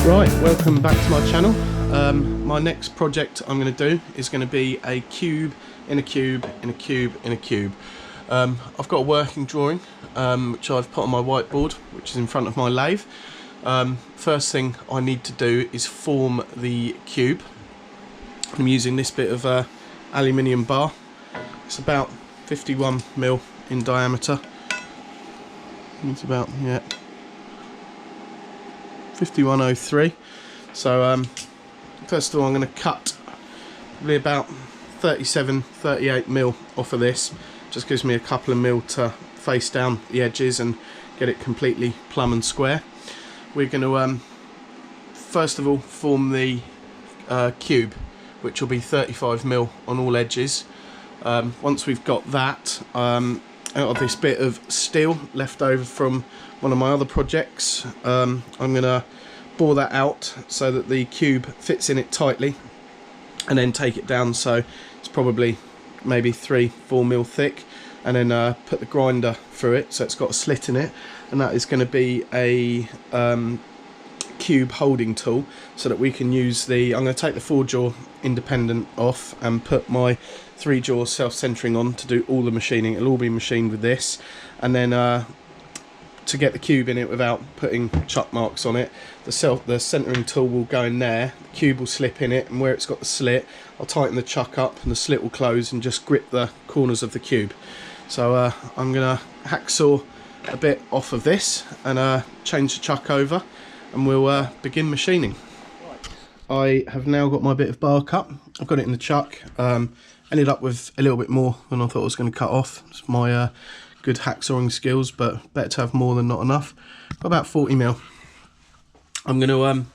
Right, welcome back to my channel. My next project I'm going to do is going to be a cube in a cube in a cube in a cube. I've got a working drawing which I've put on my whiteboard, which is in front of my lathe. First thing I need to do is form the cube. I'm using this bit of aluminium bar. It's about 51mm in diameter. It's about, yeah, 5103. So first of all I'm going to cut probably about 38mm off of this. Just gives me a couple of mil to face down the edges and get it completely plumb and square. We're going to first of all form the cube, which will be 35mm on all edges. Once we've got that, out of this bit of steel left over from one of my other projects, I'm going to bore that out so that the cube fits in it tightly, and then take it down so it's probably maybe 3-4mm thick, and then put the grinder through it so it's got a slit in it, and that is going to be a cube holding tool so that we can use the, I'm going to take the 4-jaw independent off and put my 3-jaw self-centering on to do all the machining. It'll all be machined with this, and then to get the cube in it without putting chuck marks on it, the centering tool will go in there, the cube will slip in it, and where it's got the slit I'll tighten the chuck up and the slit will close and just grip the corners of the cube. So I'm going to hacksaw a bit off of this and change the chuck over, and we'll begin machining. I have now got my bit of bar cut. I've got it in the chuck. Ended up with a little bit more than I thought I was going to cut off. It's my good hacksawing skills, but better to have more than not enough. Got about 40mm. I'm going to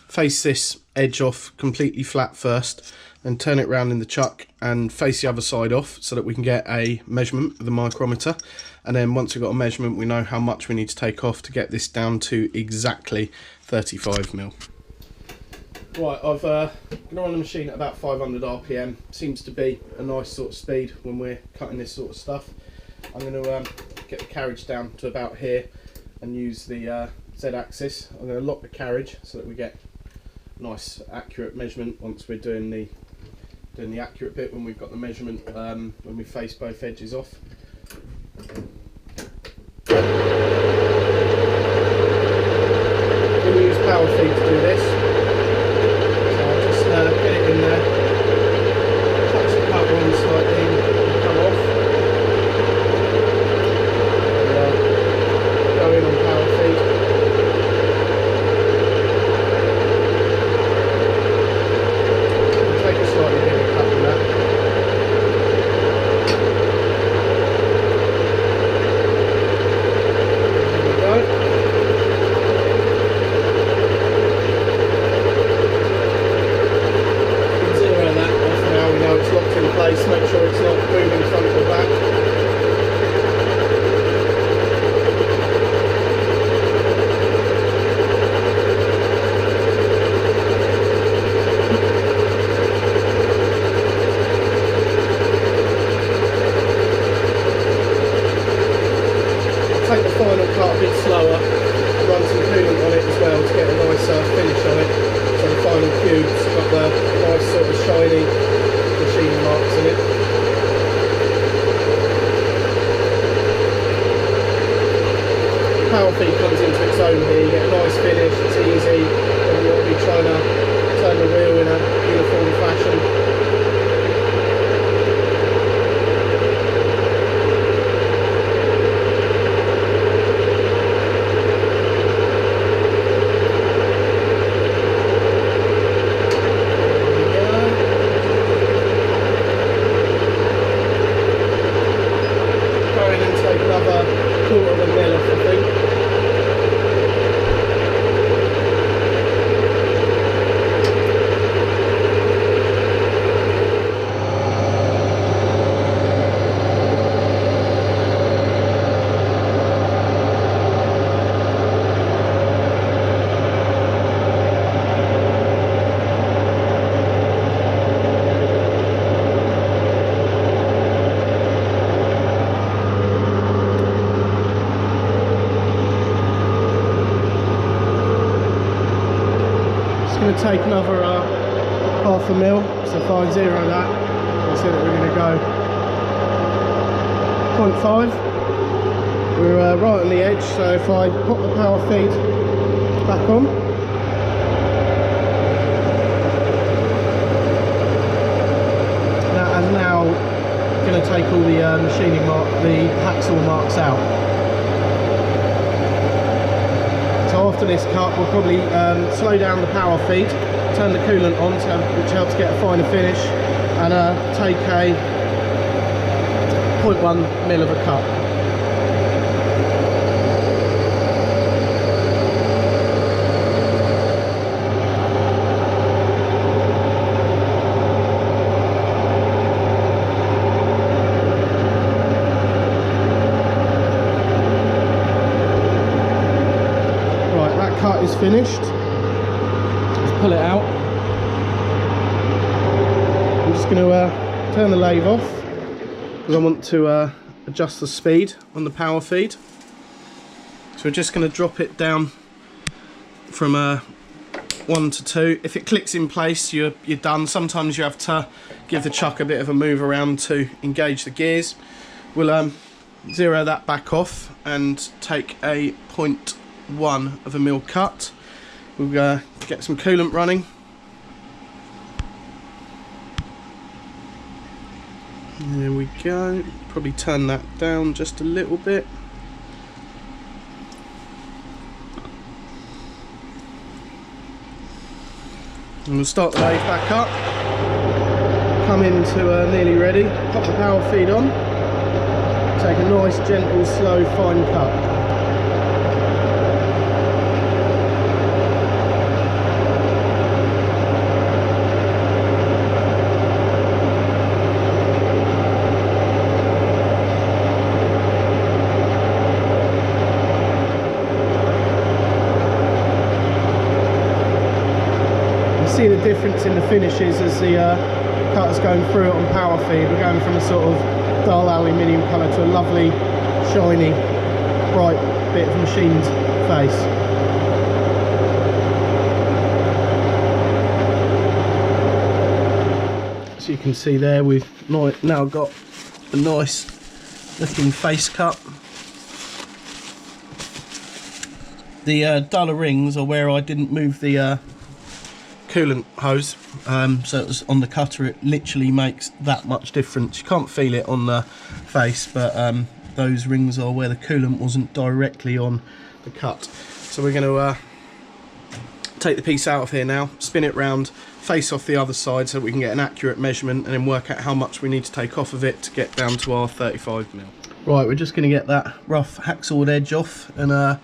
face this edge off completely flat first, then turn it round in the chuck and face the other side off so that we can get a measurement with a micrometer. And then once we've got a measurement, we know how much we need to take off to get this down to exactly 35mm. Right, I've going to run the machine at about 500 RPM. Seems to be a nice sort of speed when we're cutting this sort of stuff. I'm going to get the carriage down to about here and use the Z-axis. I'm going to lock the carriage so that we get a nice accurate measurement once we're doing the accurate bit, when we've got the measurement when we face both edges off. I'm going to use power feed to do this. Get it in there, touch the cover on slightly, and come off, and, go in on power feed. I'll take a slightly bigger cut than that. There we go. Make sure it's not moving front or back. I'll take the final cut a bit slower and run some coolant on it as well to get a nice finish on it. So the final cube's got the nice sort of shiny machine marks in it. Power feed comes into its own here, you get a nice finish, it's easy, and you won't be trying to turn the wheel in a uniform fashion. going to take another half a mil, so if I zero that, you'll see that we're going to go 0.5. We're right on the edge, so if I pop the power feed back on, that is now going to take all the machining the hacksaw marks out. So after this cut, we'll probably slow down the power feed, turn the coolant on, which helps get a finer finish, and take a 0.1 mil of a cut. Cut is finished. Let's pull it out. I'm just going to turn the lathe off because I want to adjust the speed on the power feed. So we're just going to drop it down from 1 to 2. If it clicks in place, you're done. Sometimes you have to give the chuck a bit of a move around to engage the gears. We'll zero that back off and take a 0.1 of a mil cut. We'll get some coolant running. There we go. Probably turn that down just a little bit. And we'll start the lathe back up. Come into nearly ready. Pop the power feed on. Take a nice, gentle, slow, fine cut. See the difference in the finishes as the cutter's going through it on power feed. We're going from a sort of dull aluminium colour to a lovely, shiny, bright bit of machined face. So you can see there we've now got a nice looking face cut. The duller rings are where I didn't move the coolant hose, so it was on the cutter. It literally makes that much difference. You can't feel it on the face, but those rings are where the coolant wasn't directly on the cut. So we're going to take the piece out of here now, spin it round, face off the other side so we can get an accurate measurement, and then work out how much we need to take off of it to get down to our 35mm. Right, we're just going to get that rough hacksawed edge off and a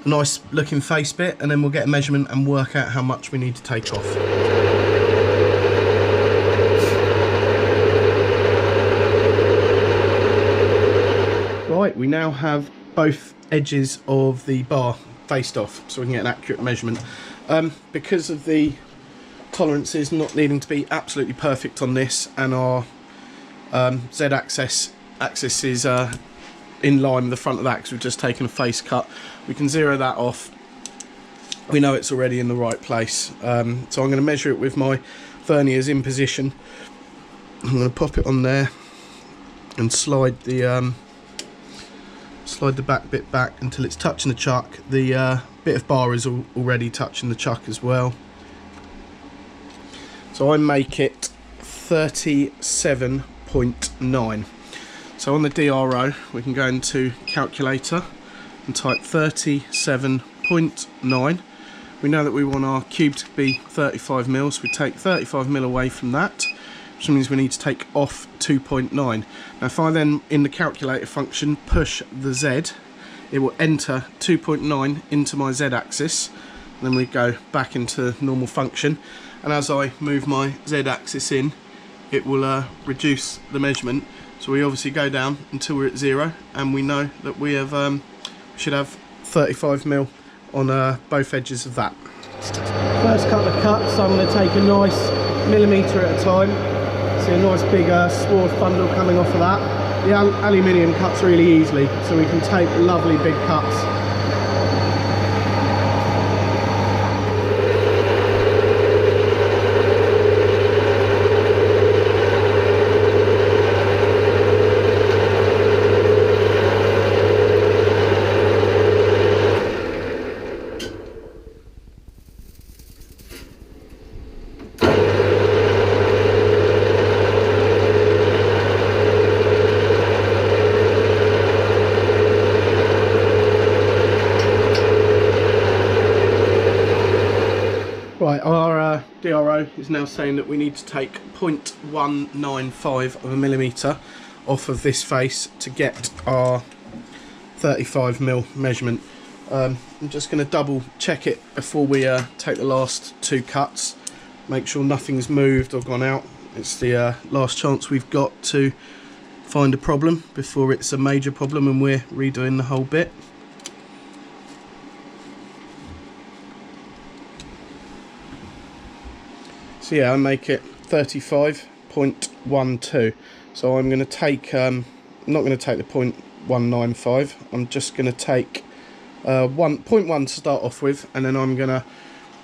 nice looking face bit, and then we'll get a measurement and work out how much we need to take off. Right, we now have both edges of the bar faced off so we can get an accurate measurement. Because of the tolerances not needing to be absolutely perfect on this, and our Z-axis is in line with the front of that because we've just taken a face cut, we can zero that off. We know it's already in the right place. So I'm going to measure it with my verniers in position. I'm going to pop it on there and slide the back bit back until it's touching the chuck. The bit of bar is already touching the chuck as well. So I make it 37.9. So on the DRO we can go into calculator and type 37.9. We know that we want our cube to be 35mm, so we take 35mm away from that, which means we need to take off 2.9. Now if I then in the calculator function push the Z, it will enter 2.9 into my Z axis, and then we go back into normal function, and as I move my Z axis in, it will reduce the measurement. So we obviously go down until we're at 0, and we know that we have should have 35mm on both edges of that. First couple of cuts, I'm going to take a nice millimetre at a time. See a nice big swarth bundle coming off of that. The aluminium cuts really easily, so we can take lovely big cuts. DRO is now saying that we need to take 0.195 of a millimetre off of this face to get our 35mm measurement. I'm just going to double check it before we take the last 2 cuts, make sure nothing's moved or gone out. It's the last chance we've got to find a problem before it's a major problem and we're redoing the whole bit. So yeah, I make it 35.12. So I'm going to take, I'm not going to take the 0.195. I'm just going to take 0.1 to start off with, and then I'm going to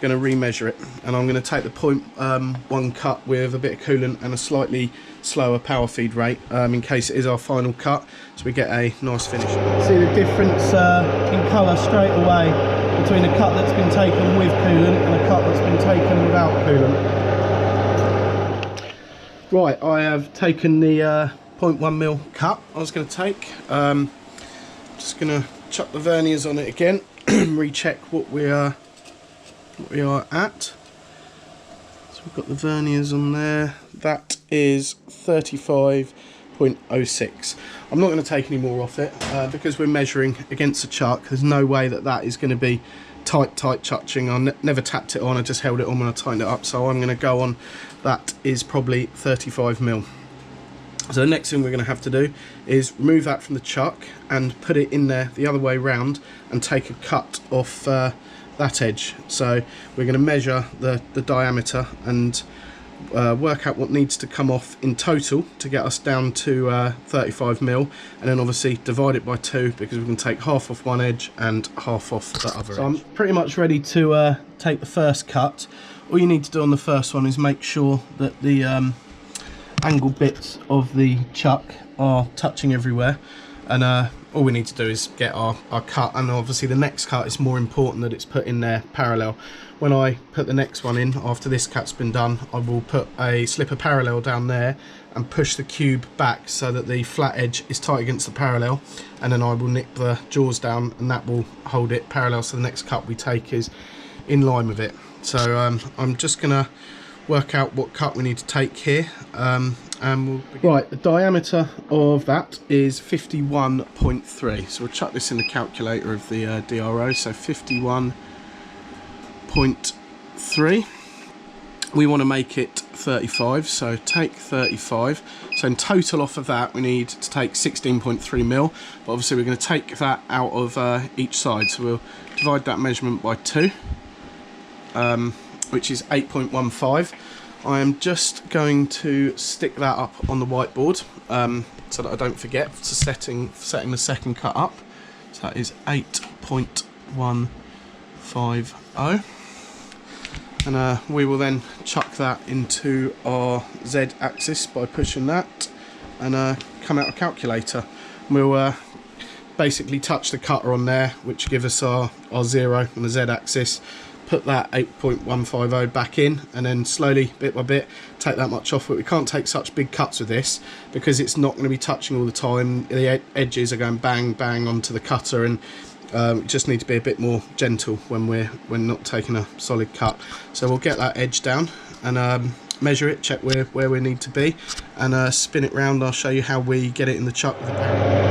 remeasure it. And I'm going to take the 0.1 cut with a bit of coolant and a slightly slower power feed rate in case it is our final cut, so we get a nice finish. See the difference in colour straight away between a cut that's been taken with coolant and a cut that's been taken without coolant. Right, I have taken the 0.1mm cut I was going to take. Just going to chuck the verniers on it again, recheck what we are at. So we've got the verniers on there. That is 35.06. I'm not going to take any more off it because we're measuring against the chuck. There's no way that that is going to be tight touching. I never tapped it on, I just held it on when I tightened it up, so I'm going to go on that is probably 35mm. So the next thing we're going to have to do is remove that from the chuck and put it in there the other way round and take a cut off that edge. So we're going to measure the diameter and work out what needs to come off in total to get us down to 35mm, and then obviously divide it by 2 because we can take half off one edge and half off the other edge. I'm pretty much ready to take the first cut. All you need to do on the first one is make sure that the angle bits of the chuck are touching everywhere, and all we need to do is get our cut, and obviously the next cut is more important that it's put in there parallel. When I put the next one in, after this cut's been done, I will slip a parallel down there and push the cube back so that the flat edge is tight against the parallel, and then I will nip the jaws down and that will hold it parallel so the next cut we take is in line with it. So I'm just gonna work out what cut we need to take here, and we'll begin. Right, the diameter of that is 51.3, so we'll chuck this in the calculator of the DRO. So 51.3, we want to make it 35, so take 35. So in total off of that we need to take 16.3mm, but obviously we're going to take that out of each side, so we'll divide that measurement by 2, which is 8.15. I am just going to stick that up on the whiteboard so that I don't forget for setting the second cut up. So that is 8.150, and we will then chuck that into our Z axis by pushing that and come out a calculator. We'll basically touch the cutter on there, which gives us our 0 on the Z axis. Put that 8.150 back in, and then slowly, bit by bit, take that much off. But we can't take such big cuts with this because it's not going to be touching all the time. The edges are going bang bang onto the cutter, and we just need to be a bit more gentle when we're not taking a solid cut. So we'll get that edge down and measure it, check where we need to be, and spin it round. I'll show you how we get it in the chuck with the barrel.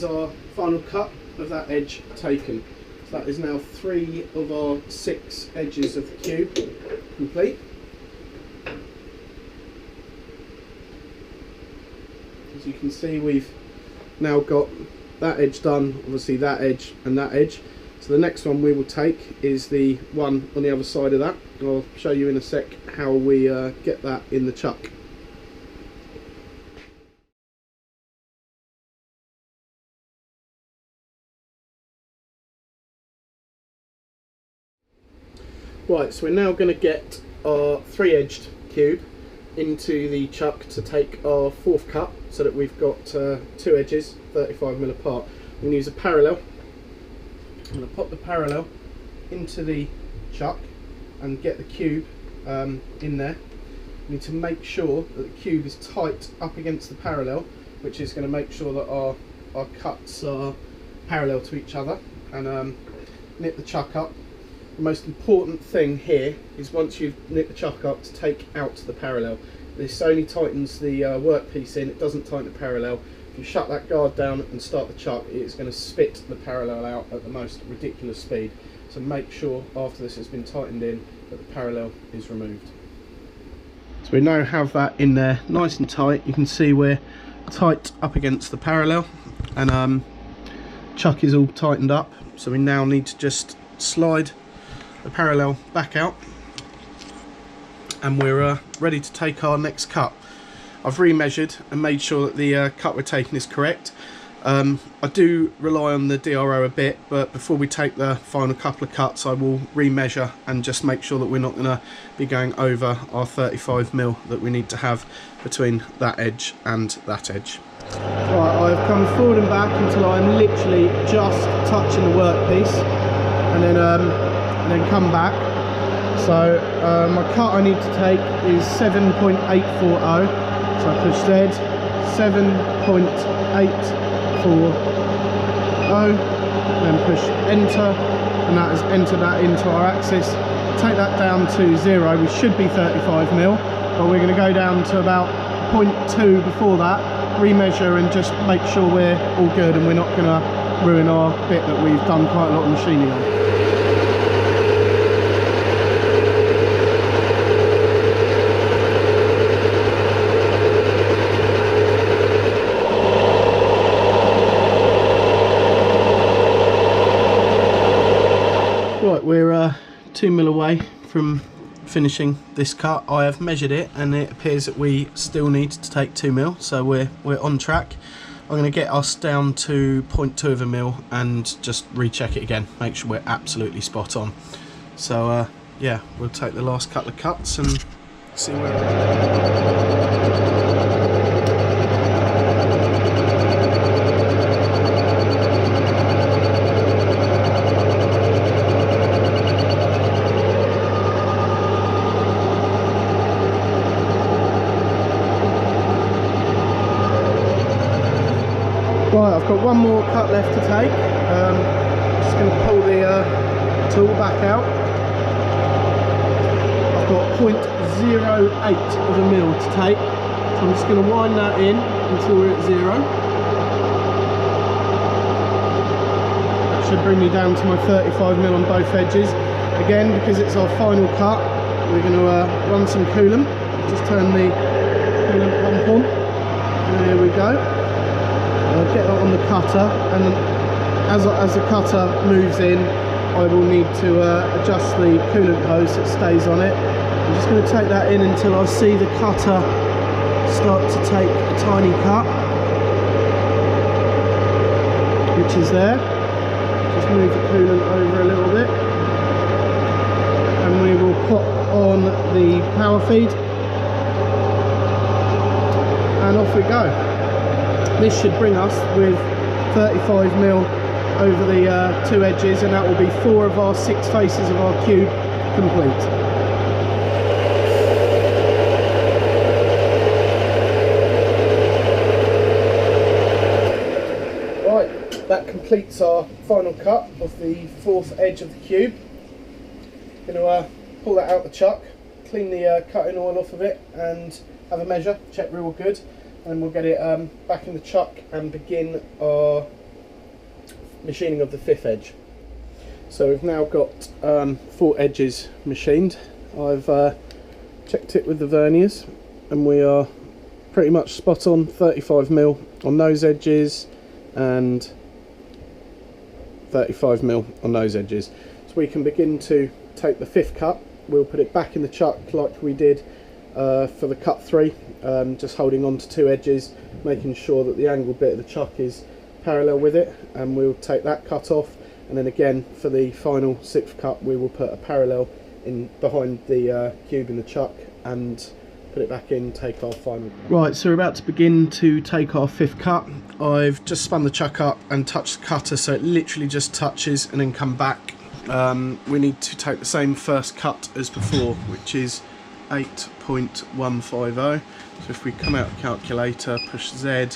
is our final cut of that edge taken. So that is now 3 of our 6 edges of the cube complete. As you can see, we've now got that edge done, obviously that edge and that edge. So the next one we will take is the one on the other side of that. I'll show you in a sec how we get that in the chuck. Right, so we're now going to get our 3-edged cube into the chuck to take our 4th cut, so that we've got 2 edges 35mm apart. I'm going to use a parallel. I'm going to pop the parallel into the chuck and get the cube in there. We need to make sure that the cube is tight up against the parallel, which is going to make sure that our cuts are parallel to each other, and knit the chuck up. The most important thing here is, once you've knit the chuck up, to take out the parallel. This only tightens the workpiece in, it doesn't tighten the parallel. If you shut that guard down and start the chuck, it's going to spit the parallel out at the most ridiculous speed. So make sure after this has been tightened in that the parallel is removed. So we now have that in there nice and tight. You can see we're tight up against the parallel, and chuck is all tightened up. So we now need to just slide the parallel back out, and we're ready to take our next cut. I've remeasured and made sure that the cut we're taking is correct. I do rely on the DRO a bit, but before we take the final couple of cuts, I will remeasure and just make sure that we're not going to be going over our 35mm that we need to have between that edge and that edge. Right, I've come forward and back until I'm literally just touching the workpiece, and then come back. So my cut I need to take is 7.840. So I push Z, 7.840, then push enter, and that has entered that into our axis. Take that down to 0. We should be 35mm, but we're going to go down to about 0.2 before that, remeasure, and just make sure we're all good and we're not going to ruin our bit that we've done quite a lot of machining on. Right, we're 2mm away from finishing this cut. I have measured it, and it appears that we still need to take 2mm, so we're on track. I'm going to get us down to 0.2 of a mil and just recheck it again, make sure we're absolutely spot on. So yeah, we'll take the last couple of cuts and see where we're at. Right, I've got one more cut left to take. Just going to pull the tool back out. I've got 0.08 of a mil to take, so I'm just going to wind that in until we're at 0. That should bring me down to my 35mm on both edges. Again, because it's our final cut, we're going to run some coolant. Just turn the coolant pump on. And there we go. I'll get that on the cutter, and as the cutter moves in, I will need to adjust the coolant hose so it stays on it. I'm just going to take that in until I see the cutter start to take a tiny cut, which is there. Just move the coolant over a little bit, and we will pop on the power feed, and off we go. This should bring us with 35mm over the 2 edges, and that will be 4 of our 6 faces of our cube complete. Right, that completes our final cut of the 4th edge of the cube. Going to pull that out the chuck, clean the cutting oil off of it, and have a measure, check we're all good. And we'll get it back in the chuck and begin our machining of the 5th edge. So we've now got 4 edges machined. I've checked it with the verniers and we are pretty much spot on, 35mm on those edges and 35mm on those edges. So we can begin to take the 5th cut. We'll put it back in the chuck like we did for the cut 3, just holding on to 2 edges, making sure that the angled bit of the chuck is parallel with it, and we'll take that cut off, and then again for the final 6th cut we will put a parallel in behind the cube in the chuck and put it back in, take our final cut. Right, so we're about to begin to take our 5th cut. I've just spun the chuck up and touched the cutter so it literally just touches and then come back. We need to take the same first cut as before, which is 8.150. So if we come out the calculator, push Z,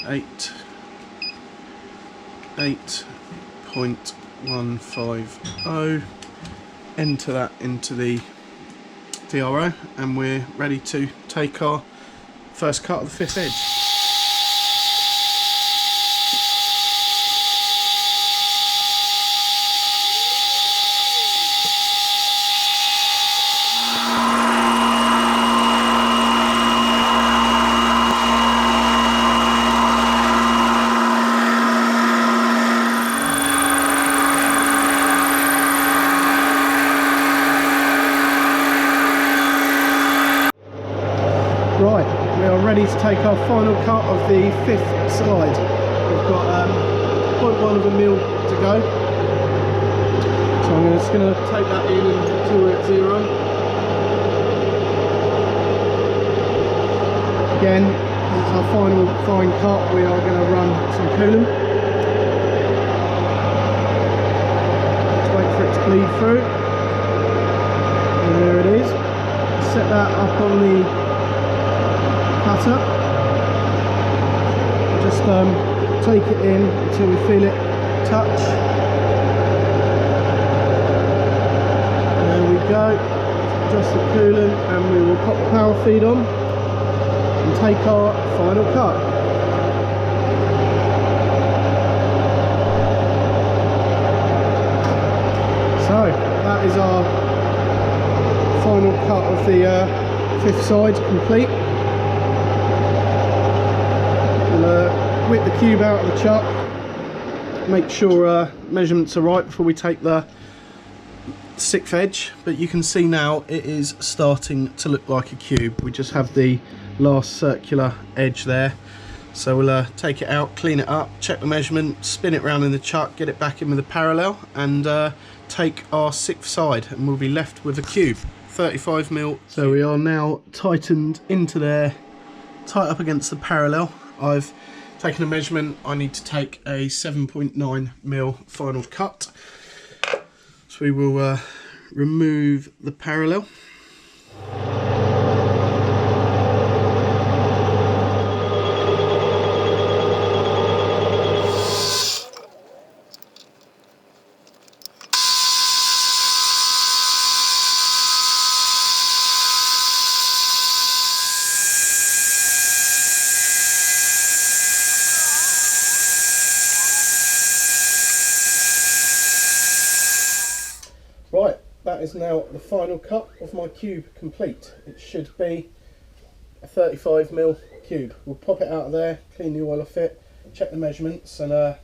8.150, enter that into the DRO, and we're ready to take our first cut of the 5th edge. Right, we are ready to take our final cut of the 5th side. We've got 0.1 of a mil to go. So I'm just going to take that in until we're at 0. Again, it's our final fine cut. We are going to run some coolant. Just wait for it to bleed through. And there it is. Set that up on the cutter. Just take it in until we feel it touch. There we go. Adjust the coolant and we will pop the power feed on and take our final cut. So that is our final cut of the 5th side complete. Whip the cube out of the chuck, make sure measurements are right before we take the 6th edge, but you can see now it is starting to look like a cube. We just have the last circular edge there, so we'll take it out, clean it up, check the measurement, spin it around in the chuck, get it back in with a parallel, and take our 6th side, and we'll be left with a cube, 35mm. So we are now tightened into there, tight up against the parallel. I've taken a measurement. I need to take a 7.9mm final cut. So we will remove the parallel. Right, that is now the final cut of my cube complete. It should be a 35mm cube. We'll pop it out of there, clean the oil off it, check the measurements, and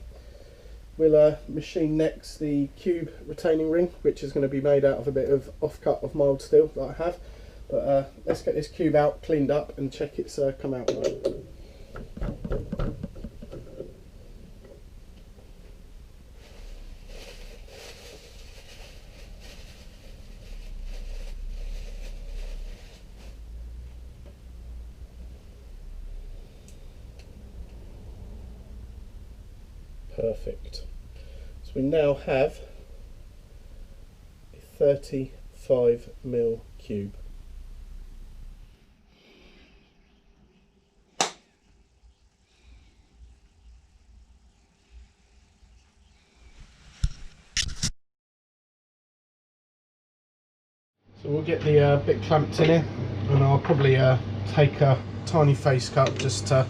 we'll machine next the cube retaining ring, which is going to be made out of a bit of offcut of mild steel that I have. But let's get this cube out, cleaned up, and check it's come out right. Perfect. So we now have a 35mm cube. So we'll get the bit clamped in here, and I'll probably take a tiny face cut just to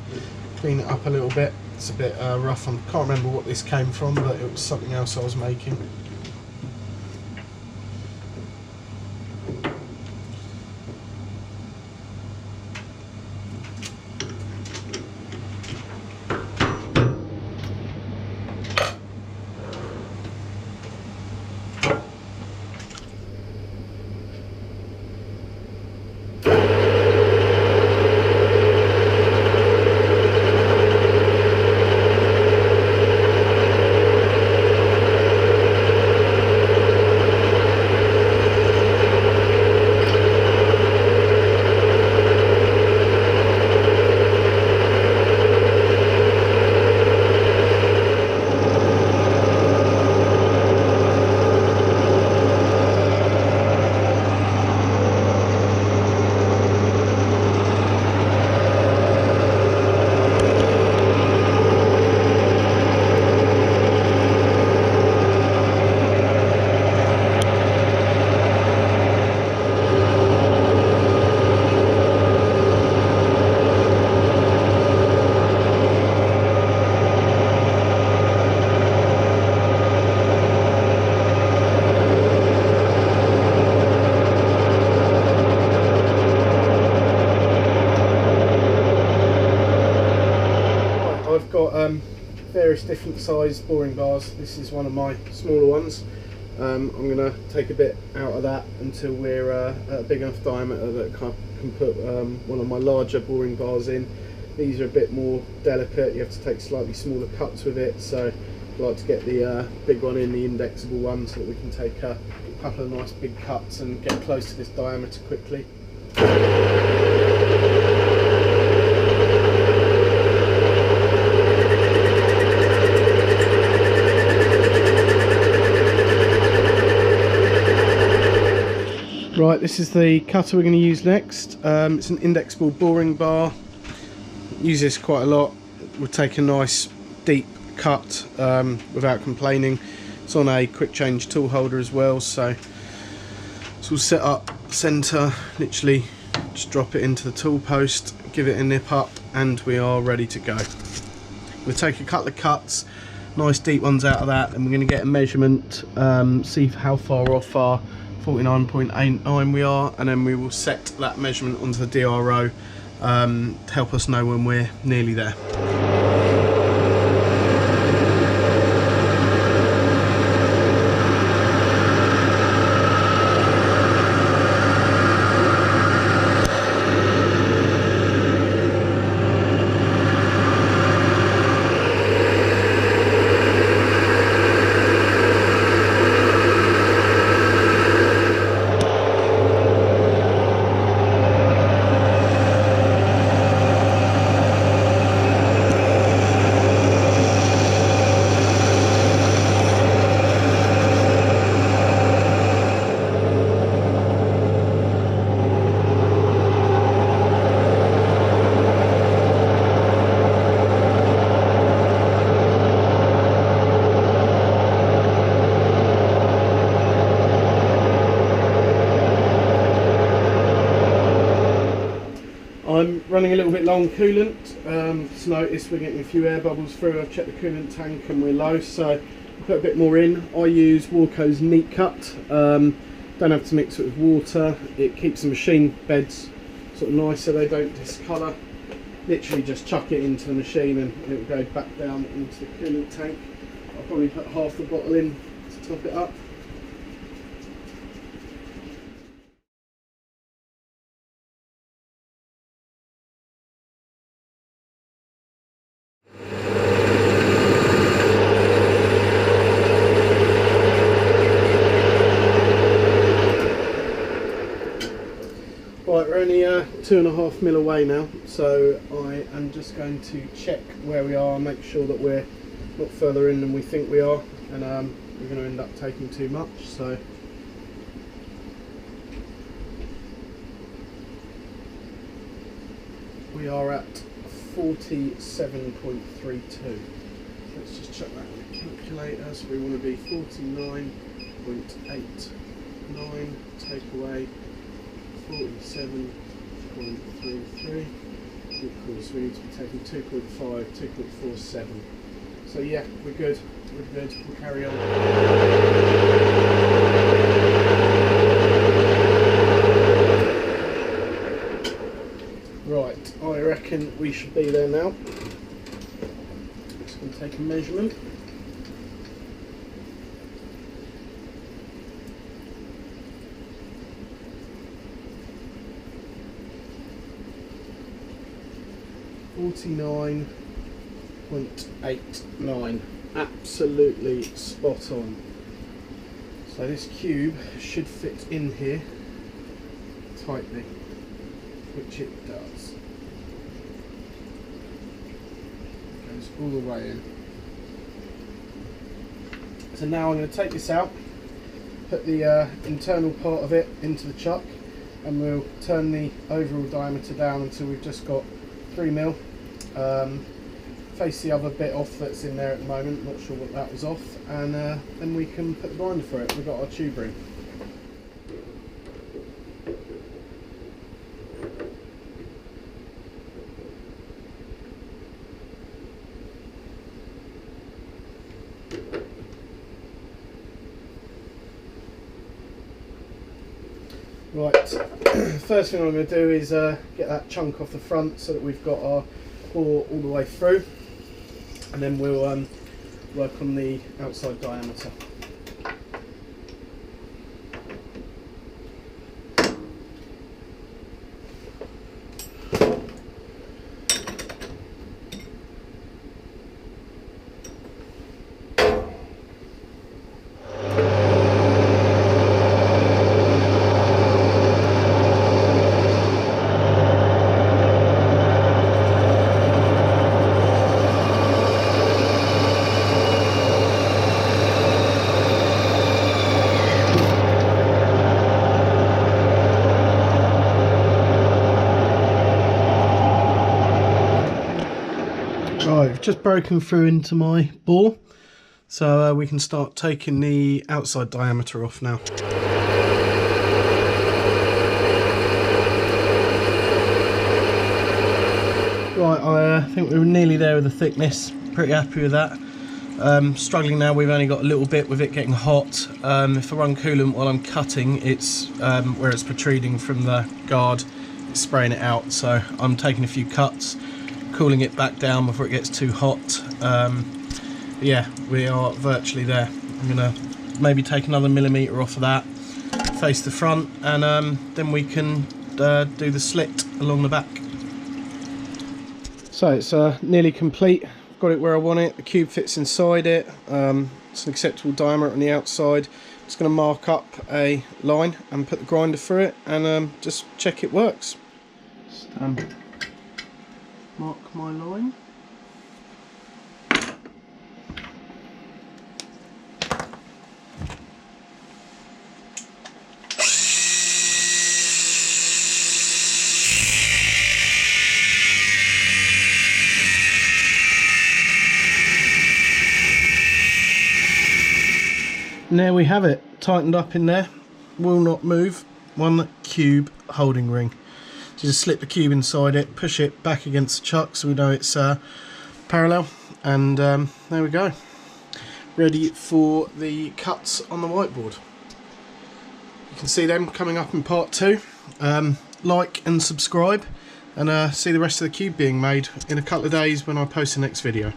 clean it up a little bit. It's a bit rough. I can't remember what this came from, but it was something else I was making. Various different size boring bars. This is one of my smaller ones. I'm going to take a bit out of that until we're at a big enough diameter that I can put one of my larger boring bars in. These are a bit more delicate, you have to take slightly smaller cuts with it, so I like to get the big one in, the indexable one, so that we can take a couple of nice big cuts and get close to this diameter quickly. Right, this is the cutter we're going to use next. It's an indexable boring bar. Use this quite a lot. We'll take a nice deep cut without complaining. It's on a quick change tool holder as well, so it's all set up centre. Literally just drop it into the tool post, give it a nip up, and we are ready to go. We'll take a couple of cuts, nice deep ones out of that, and we're going to get a measurement, see how far off our 49.89 we are, and then we will set that measurement onto the DRO to help us know when we're nearly there. I'm running a little bit low on coolant. Just noticed we're getting a few air bubbles through. I've checked the coolant tank and we're low, so I'll put a bit more in. I use Warco's Neat Cut. Don't have to mix it with water. It keeps the machine beds sort of nice so they don't discolour. Literally just chuck it into the machine and it will go back down into the coolant tank. I'll probably put half the bottle in to top it up. Right, we're only 2.5 mil away now, so I am just going to check where we are, make sure that we're not further in than we think we are, and we're going to end up taking too much. So we are at 47.32. Let's just check that on the calculator. So we want to be 49.89, take away 47.33. equals, we need to be taking 2.5, 2.47. So yeah, we're good, we'll carry on. Right, I reckon we should be there now. Just going to take a measurement. .89, absolutely spot on. So this cube should fit in here tightly, which it does. Goes all the way in. So now I'm going to take this out, put the internal part of it into the chuck, and we'll turn the overall diameter down until we've just got 3mm. Face the other bit off that's in there at the moment, not sure what that was off, and then we can put the grinder for it. We've got our tube ring. Right, first thing I'm going to do is get that chunk off the front so that we've got our bore all the way through, and then we'll work on the outside diameter. Right, I've just broken through into my bore, so we can start taking the outside diameter off now. Right, I think we were nearly there with the thickness, pretty happy with that. Struggling now, we've only got a little bit with it getting hot. If I run coolant while I'm cutting, it's where it's protruding from the guard, it's spraying it out, so I'm taking a few cuts, cooling it back down before it gets too hot. Yeah, we are virtually there. I'm going to maybe take another millimetre off of that, face the front, and then we can do the slit along the back. So it's nearly complete. I've got it where I want it, the cube fits inside it, it's an acceptable diameter on the outside. Just going to mark up a line and put the grinder through it, and just check it works. Just, mark my line. And there we have it, tightened up in there, will not move, one cube holding ring. So just slip the cube inside it, push it back against the chuck so we know it's parallel, and there we go. Ready for the cuts on the whiteboard. You can see them coming up in part 2. Like and subscribe, and see the rest of the cube being made in a couple of days when I post the next video.